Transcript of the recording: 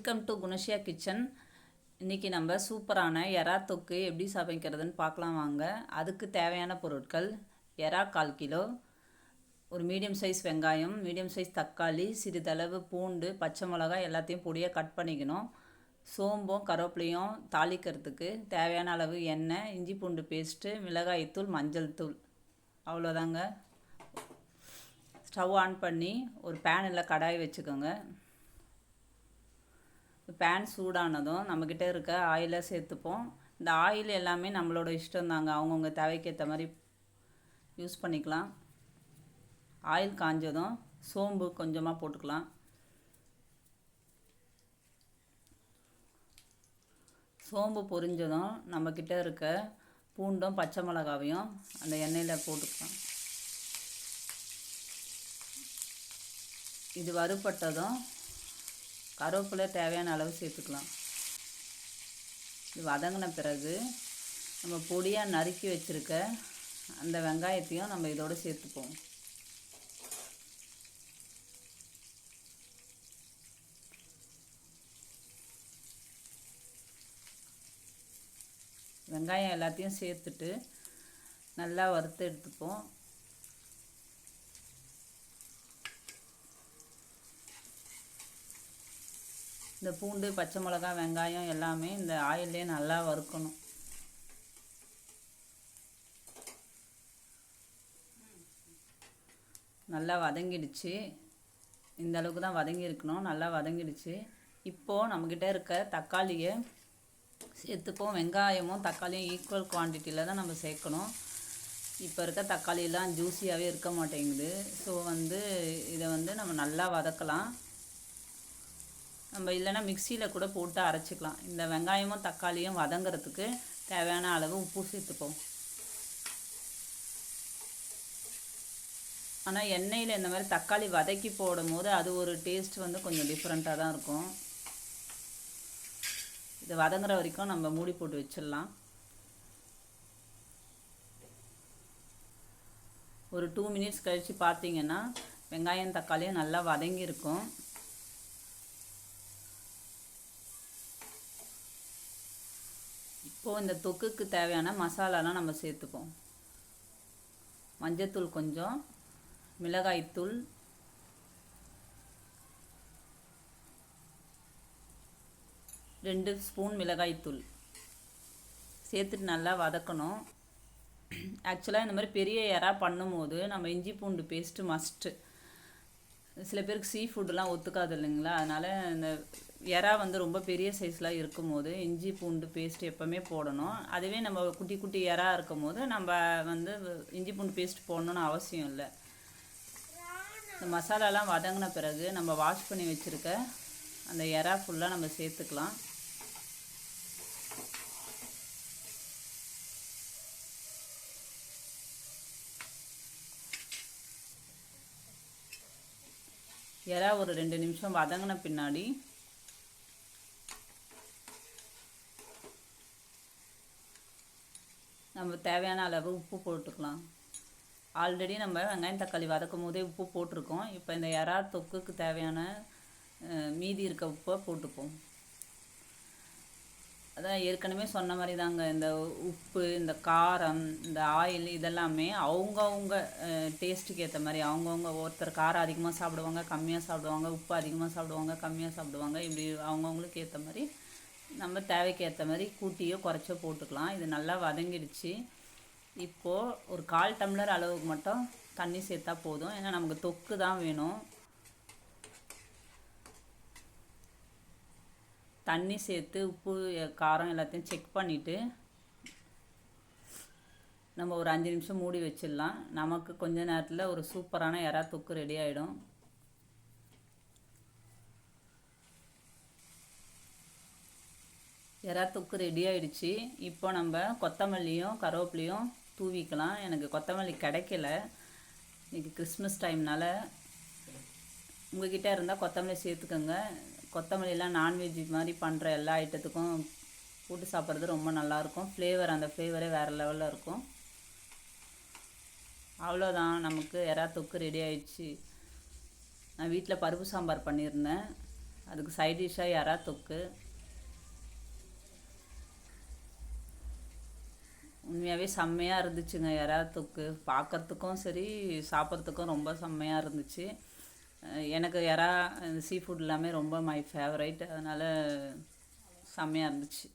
Welcome to குணஷியா kitchen. இன்றைக்கி நம்ம சூப்பரான எறா தொக்கு எப்படி சமைக்கிறதுன்னு பார்க்கலாம் வாங்க. அதுக்கு தேவையான பொருட்கள்: எறா 1/4 கிலோ, ஒரு மீடியம் சைஸ் வெங்காயம், மீடியம் சைஸ் தக்காளி, சிறிதளவு பூண்டு, பச்சை மிளகாய் எல்லாத்தையும் பொடியாக கட் பண்ணிக்கணும். சோம்பும் கருவேப்பிலையும் தாளிக்கிறதுக்கு தேவையான அளவு எண்ணெய், இஞ்சி பூண்டு பேஸ்ட்டு, மிளகாய்த்தூள், மஞ்சள் தூள், அவ்வளோதாங்க. ஸ்டவ் ஆன் பண்ணி ஒரு பேனில் கடாய் வச்சுக்கோங்க. பேன் சூடானதும் நம்மக்கிட்ட இருக்க ஆயிலை சேர்த்துப்போம். இந்த ஆயில் எல்லாமே நம்மளோட இஷ்டம் தாங்க, அவங்கவுங்க தேவைக்கு ஏற்ற மாதிரி யூஸ் பண்ணிக்கலாம். ஆயில் காஞ்சதும் சோம்பு கொஞ்சமாக போட்டுக்கலாம். சோம்பு பொரிஞ்சதும் நம்மக்கிட்ட இருக்க பூண்டும் பச்சை மிளகாவையும் அந்த எண்ணெயில் போட்டுக்கலாம். இது வறுபட்டதும் கருவேப்பிலை தேவையான அளவு சேர்த்துக்கலாம். இது வதங்கின பிறகு நம்ம பொடியாக நறுக்கி வச்சுருக்க அந்த வெங்காயத்தையும் நம்ம இதோடு சேர்த்துப்போம். வெங்காயம் எல்லாத்தையும் சேர்த்துட்டு நல்லா வறுத்து எடுத்துப்போம். இந்த பூண்டு, பச்சை மிளகாய், வெங்காயம் எல்லாமே இந்த ஆயிலே நல்லா வறுக்கணும். நல்லா வதங்கிடுச்சு. இந்த அளவுக்கு தான் வதங்கி இருக்கணும். நல்லா வதங்கிடுச்சு. இப்போது நம்மக்கிட்ட இருக்க தக்காளியை சேர்த்துப்போம். வெங்காயமும் தக்காளியும் ஈக்குவல் குவான்டிட்டியில் தான் நம்ம சேர்க்கணும். இப்போ இருக்க தக்காளியெல்லாம் ஜூஸியாகவே இருக்க மாட்டேங்குது. ஸோ இதை நம்ம நல்லா வதக்கலாம். நம்ம இல்லைன்னா மிக்சியில் கூட போட்டு அரைச்சிக்கலாம். இந்த வெங்காயமும் தக்காளியும் வதங்கிறதுக்கு தேவையான அளவு உப்பு சேர்த்துப்போம். ஆனால் எண்ணெயில் இந்த மாதிரி தக்காளி வதக்கி போடும் போது அது ஒரு டேஸ்ட் கொஞ்சம் டிஃப்ரெண்ட்டாக தான் இருக்கும். இது வதங்குற வரைக்கும் நம்ம மூடி போட்டு வச்சிடலாம். ஒரு 2 மினிட்ஸ் கழித்து பார்த்தீங்கன்னா வெங்காயம் தக்காளியும் நல்லா வதங்கியிருக்கும். இப்போது இந்த தொக்குக்கு தேவையான மசாலாலாம் நம்ம சேர்த்துப்போம். மஞ்சத்தூள் கொஞ்சம், மிளகாய்த்தூள், ரெண்டு ஸ்பூன் மிளகாய்த்தூள் சேர்த்துட்டு நல்லா வதக்கணும். ஆக்சுவலாக இந்த மாதிரி பெரிய எறா பண்ணும்போது நம்ம இஞ்சி பூண்டு பேஸ்ட்டு மஸ்ட்டு. சில பேருக்கு சீ ஃபுட்டுலாம் ஒத்துக்காது இல்லைங்களா, அதனால் இந்த எறா ரொம்ப பெரிய சைஸில் இருக்கும் போது இஞ்சி பூண்டு பேஸ்ட் எப்போவுமே போடணும். அதுவே நம்ம குட்டி குட்டி எறா இருக்கும் போது நம்ம இஞ்சி பூண்டு பேஸ்ட் போடணுன்னு அவசியம் இல்லை. இந்த மசாலாலாம் வதங்கின பிறகு நம்ம வாஷ் பண்ணி வச்சுருக்க அந்த எறா ஃபுல்லாக நம்ம சேர்த்துக்கலாம். எறா ஒரு 2 நிமிஷம் வதங்கின பின்னாடி நம்ம தேவையான அளவு உப்பு போட்டுக்கலாம். ஆல்ரெடி நம்ம வெங்காயம் தக்காளி வதக்கும் போதே உப்பு போட்டிருக்கோம். இப்போ இந்த எறா தொக்குக்கு தேவையான மீதி இருக்க உப்பை போட்டுப்போம். அதான் ஏற்கனவே சொன்ன மாதிரி தாங்க, இந்த உப்பு, இந்த காரம், இந்த ஆயில் இதெல்லாமே அவங்கவுங்க டேஸ்ட்டுக்கு ஏற்ற மாதிரி அவங்கவுங்க. ஒருத்தர் காரம் அதிகமாக சாப்பிடுவாங்க, கம்மியாக சாப்பிடுவாங்க, உப்பு அதிகமாக சாப்பிடுவாங்க, கம்மியாக சாப்பிடுவாங்க. இப்படி அவங்கவுங்களுக்கு ஏற்ற மாதிரி நம்ம தேவைக்கு ஏற்ற மாதிரி கூட்டியோ குறைச்சோ போட்டுக்கலாம். இது நல்லா வதங்கிடுச்சு. இப்போது ஒரு 1/4 டம்ளர் அளவுக்கு மட்டும் தண்ணி சேர்த்தா போதும். ஏன்னா நமக்கு தொக்கு தான் வேணும். தண்ணி சேர்த்து உப்பு காரம் எல்லாத்தையும் செக் பண்ணிவிட்டு நம்ம ஒரு 5 நிமிஷம் மூடி வச்சிடலாம். நமக்கு கொஞ்ச நேரத்தில் ஒரு சூப்பரான எறா தொக்கு ரெடி ஆகிடும். எறா தொக்கு ரெடி ஆகிடுச்சு. இப்போ நம்ம கொத்தமல்லியும் கருவேப்பிலையும் தூவிக்கலாம். எனக்கு கொத்தமல்லி கிடைக்கல, இன்றைக்கி கிறிஸ்மஸ் டைம்னால். உங்கள்கிட்ட இருந்தால் கொத்தமல்லி சேர்த்துக்கோங்க. கொத்தமல்லிலாம் நான்வெஜ் மாதிரி பண்ணுற எல்லா ஐட்டத்துக்கும் போட்டு சாப்பிட்றது ரொம்ப நல்லாயிருக்கும். அந்த ஃப்ளேவரே வேறு லெவலில் இருக்கும். அவ்வளோதான், நமக்கு எறா தொக்கு ரெடி ஆயிடுச்சு. நான் வீட்டில் பருப்பு சாம்பார் பண்ணியிருந்தேன். அதுக்கு சைட் டிஷ்ஷாக எறா தொக்கு. உண்மையாகவே செம்மையாக இருந்துச்சுங்க எறா தொக்கு. பார்க்கறதுக்கும் சரி சாப்பிட்றதுக்கும் ரொம்ப செம்மையாக இருந்துச்சு. எனக்கு எறா சீ ஃபுட் எல்லாமே ரொம்ப மை ஃபேவரைட். அதனால் செம்மையாக இருந்துச்சு.